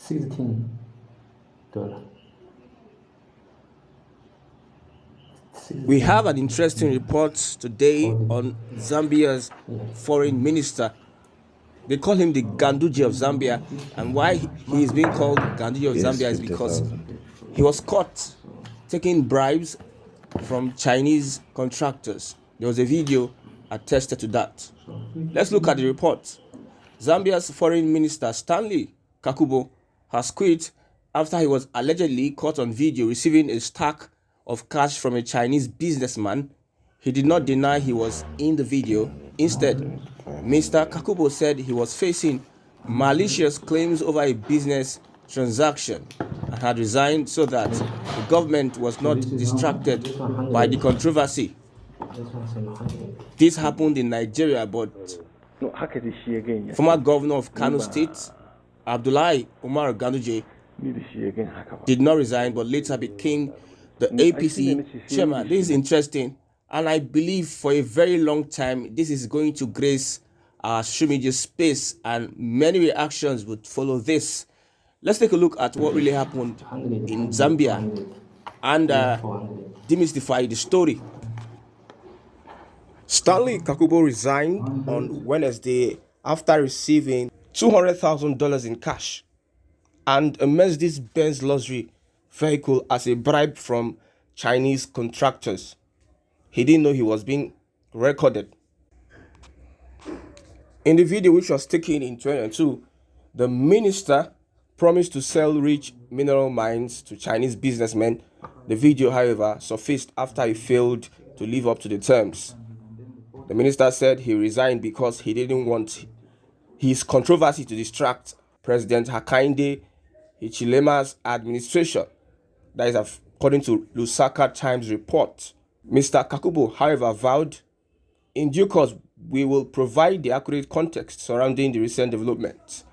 $16. We have an interesting report today on Zambia's foreign minister. They call him the Ganduje of Zambia, and why he is being called Ganduje of Zambia is because he was caught taking bribes from Chinese contractors. There was a video attested to that. Let's look at the report. Zambia's foreign minister Stanley Kakubo has quit after he was allegedly caught on video receiving a stack of cash from a Chinese businessman. He did not deny he was in the video. Instead, Mr. Kakubo said he was facing malicious claims over a business transaction and had resigned so that the government was not distracted by the controversy. This happened in Nigeria, but former governor of Kano State, Abdullahi Umar Ganduje, did not resign but later became the APC chairman. This is interesting, and I believe for a very long time this is going to grace our social media space, and many reactions would follow this. Let's take a look at what really happened in Zambia and demystify the story. Stanley Kakubo resigned on Wednesday after receiving $200,000 in cash and a Mercedes-Benz luxury vehicle as a bribe from Chinese contractors. He didn't know he was being recorded. In the video, which was taken in 2022, the minister promised to sell rich mineral mines to Chinese businessmen. The video, however, surfaced after he failed to live up to the terms. The minister said he resigned because he didn't want his controversy to distract President Hakainde Hichilema's administration. That is according to Lusaka Times report. Mr. Kakubo, however, vowed, in due course, we will provide the accurate context surrounding the recent developments.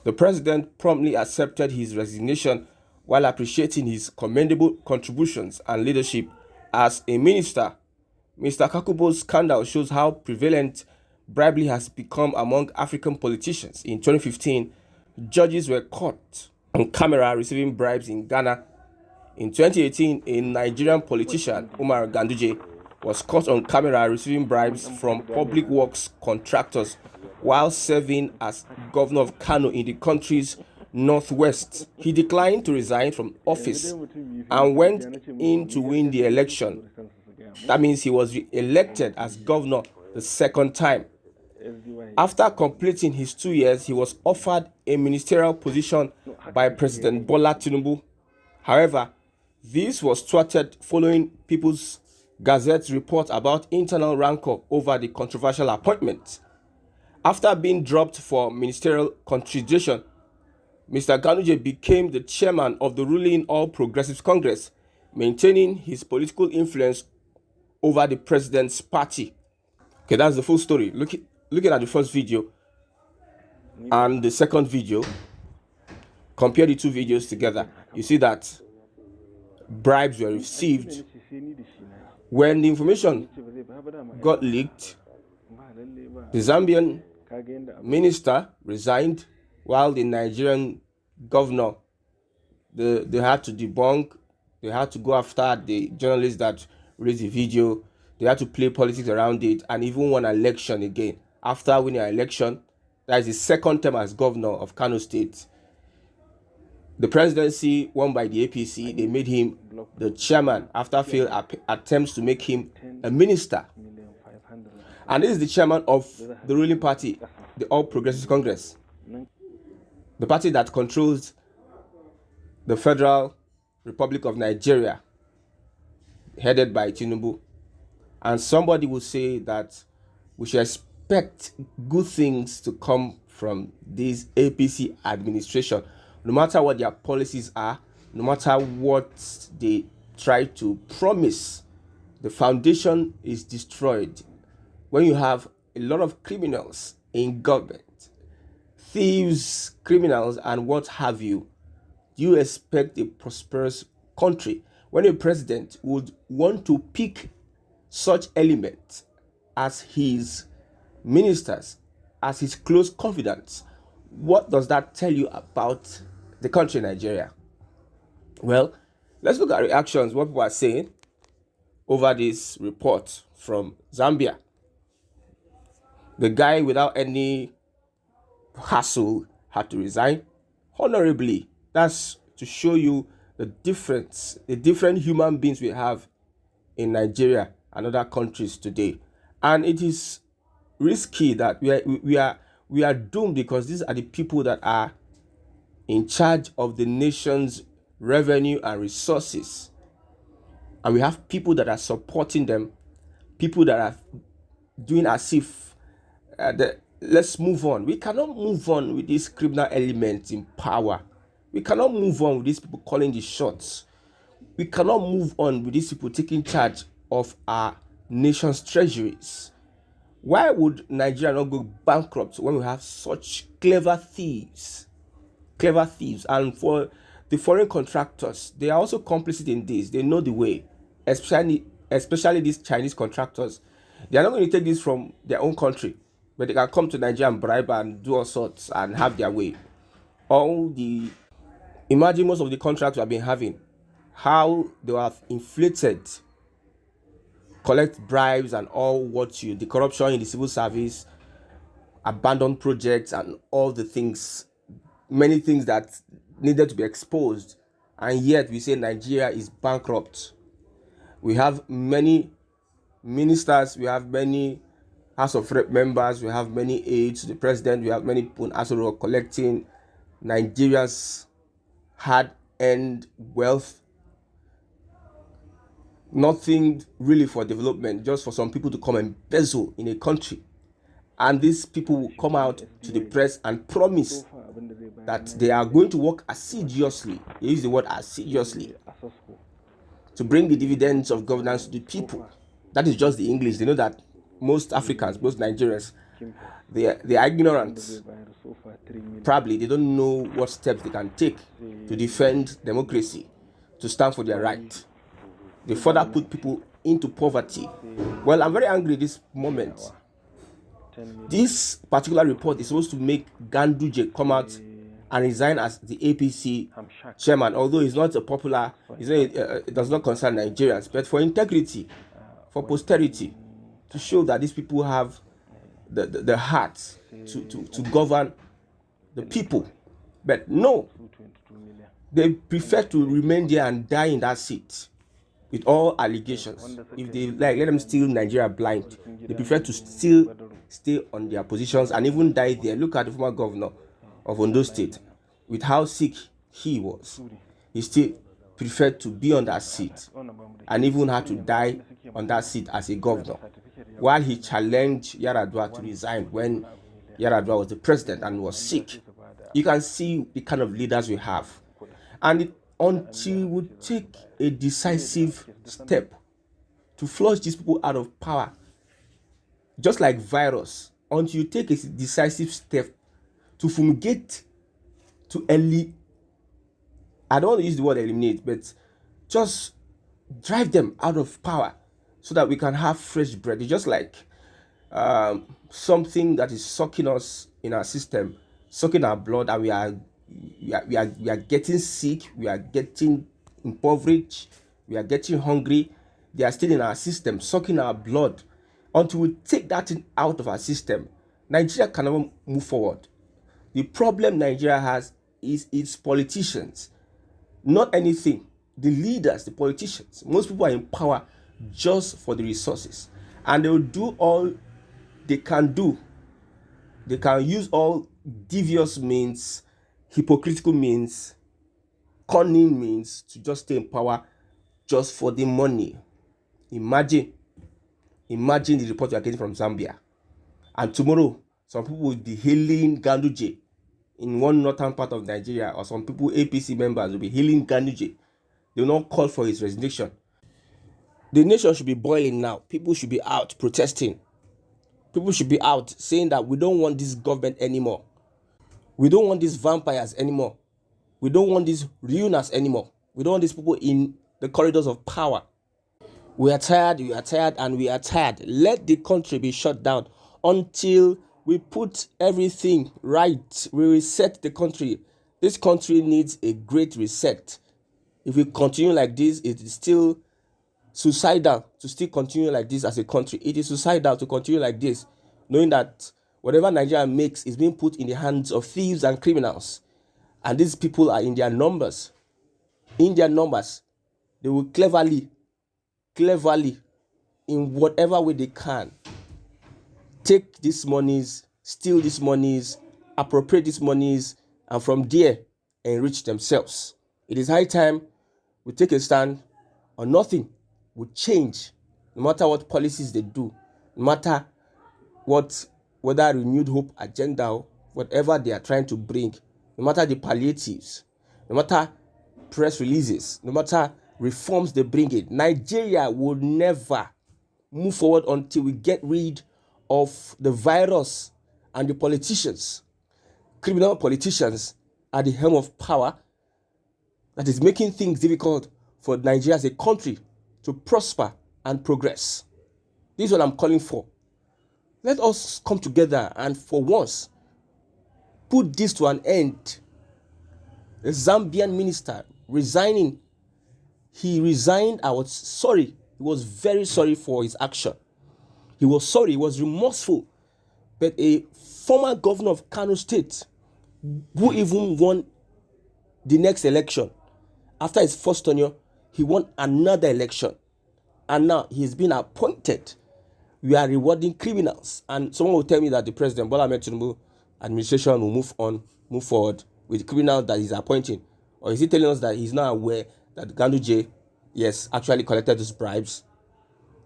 The president promptly accepted his resignation while appreciating his commendable contributions and leadership as a minister. Mr. Kakubo's scandal shows how prevalent bribery has become among African politicians. In 2015, judges were caught on camera receiving bribes in Ghana. In 2018, a Nigerian politician, Umar Ganduje, was caught on camera receiving bribes from public works contractors while serving as governor of Kano in the country's northwest. He declined to resign from office and went in to win the election. That means he was re-elected as governor the second time. After completing his 2 years, he was offered a ministerial position by President Bola Tinubu. However, this was thwarted following People's Gazette's report about internal rancor over the controversial appointment. After being dropped for ministerial consideration, Mr. Ganduje became the chairman of the ruling All Progressives Congress, maintaining his political influence over the president's party. Okay, that's the full story. Looking at the first video and the second video, compare the two videos together. You see that bribes were received. When the information got leaked, the Zambian minister resigned, while the Nigerian governor, they had to debunk, they had to go after the journalists that released the video, they had to play politics around it, and even won an election again. After winning an election, that is his second term as governor of Kano State, the presidency won by the APC. They made him the chairman after failed attempts to make him a minister. And this is the chairman of the ruling party, the All Progressives Congress, the party that controls the Federal Republic of Nigeria, headed by Tinubu. And somebody will say that we should expect good things to come from this APC administration. No matter what their policies are, no matter what they try to promise, the foundation is destroyed. When you have a lot of criminals in government, thieves, criminals, and what have you, you expect a prosperous country. When a president would want to pick such elements as his ministers, as his close confidants, what does that tell you about the country Nigeria. Well, let's look at reactions, what people are saying over this report from Zambia. The guy, without any hassle, had to resign honorably. That's to show you the difference, the different human beings we have in Nigeria and other countries today. And it is risky that we are doomed, because these are the people that are in charge of the nation's revenue and resources. And we have people that are supporting them, people that are doing as if let's move on. We cannot move on with these criminal elements in power. We cannot move on with these people calling the shots. We cannot move on with these people taking charge of our nation's treasuries. Why would Nigeria not go bankrupt when we have such clever thieves? Clever thieves. And for the foreign contractors, they are also complicit in this. They know the way, especially these Chinese contractors. They are not going to take this from their own country, but they can come to Nigeria and bribe and do all sorts and have their way. Imagine most of the contracts we have been having, how they have inflated, collect bribes and all the corruption in the civil service, abandoned projects and all the things, many things that needed to be exposed. And yet we say Nigeria is bankrupt. We have many ministers, we have many House of Rep members, we have many aides to the president, we have many people in Asoro collecting Nigeria's hard-earned wealth. Nothing really for development, just for some people to come and embezzle in a country. And these people will come out to the press and promise that they are going to work assiduously, they use the word assiduously, to bring the dividends of governance to the people. That is just the English. They know that most Africans, most Nigerians, they are ignorant. Probably they don't know what steps they can take to defend democracy, to stand for their right. They further put people into poverty. Well, I'm very angry this moment. This particular report is supposed to make Ganduje come out and resign as the APC chairman, although he's not a popular, it does not concern Nigerians, but for integrity, for posterity, to show that these people have the heart to govern the people. But no, they prefer to remain there and die in that seat with all allegations. If they like, let them steal Nigeria blind. They prefer to still stay on their positions and even die there. Look at the former governor of Ondo State, with how sick he was. He still preferred to be on that seat and even had to die on that seat as a governor, while he challenged Yar'Adua to resign when Yar'Adua was the president and was sick. You can see the kind of leaders we have. And until we take a decisive step to flush these people out of power, just like virus, until you take a decisive step to fumigate, to I don't want to use the word eliminate, but just drive them out of power so that we can have fresh bread. It's just like something that is sucking us in our system, sucking our blood, and we are getting sick, we are getting impoverished, we are getting hungry. They are still in our system, sucking our blood. Until we take that thing out of our system, Nigeria cannot move forward. The problem Nigeria has is its politicians, not anything. The leaders, the politicians, most people are in power just for the resources, and they will do all they can do. They can use all devious means, hypocritical means, cunning means to just stay in power just for the money. Imagine the report you are getting from Zambia, and tomorrow some people will be hailing Ganduje in one northern part of Nigeria, or some people, APC members, will be hailing Ganduje. They will not call for his resignation. The nation should be boiling now. People should be out protesting. People should be out saying that we don't want this government anymore. We don't want these vampires anymore. We don't want these ruiners anymore. We don't want these people in the corridors of power. We are tired, and we are tired. Let the country be shut down until we put everything right. We reset the country. This country needs a great reset. If we continue like this, it is still suicidal to still continue like this as a country. It is suicidal to continue like this, knowing that whatever Nigeria makes is being put in the hands of thieves and criminals. And these people are in their numbers. In their numbers, they will cleverly, in whatever way they can, take these monies, steal these monies, appropriate these monies, and from there enrich themselves. It is high time we take a stand, or nothing will change, no matter what policies they do, no matter what, whether renewed hope agenda or whatever they are trying to bring, no matter the palliatives, no matter press releases, no matter reforms they bring in. Nigeria will never move forward until we get rid of the virus and the politicians, criminal politicians at the helm of power that is making things difficult for Nigeria as a country to prosper and progress. This is what I'm calling for. Let us come together and for once put this to an end. The Zambian minister resigning, he resigned. I was sorry. He was very sorry for his action. He was sorry. He was remorseful. But a former governor of Kano State, who even won the next election, after his first tenure, he won another election. And now he's been appointed. We are rewarding criminals. And someone will tell me that the President Bola Ahmed Tinubu administration will move forward with the criminal that he's appointing. Or is he telling us that he's not aware that Ganduje, yes, actually collected those bribes?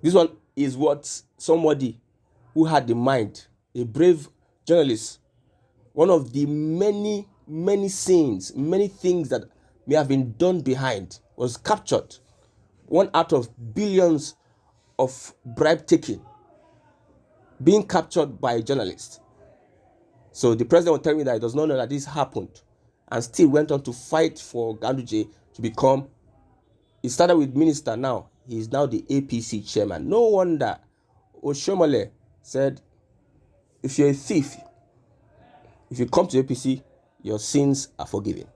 This one is what somebody who had the mind, a brave journalist, one of the many scenes, many things that may have been done behind, was captured. One out of billions of bribe taking being captured by a journalist. So the president will tell me that he does not know that this happened and still went on to fight for Ganduje to become, he started with minister, now he is now the APC chairman. No wonder Oshomole said, if you're a thief, if you come to APC, your sins are forgiven.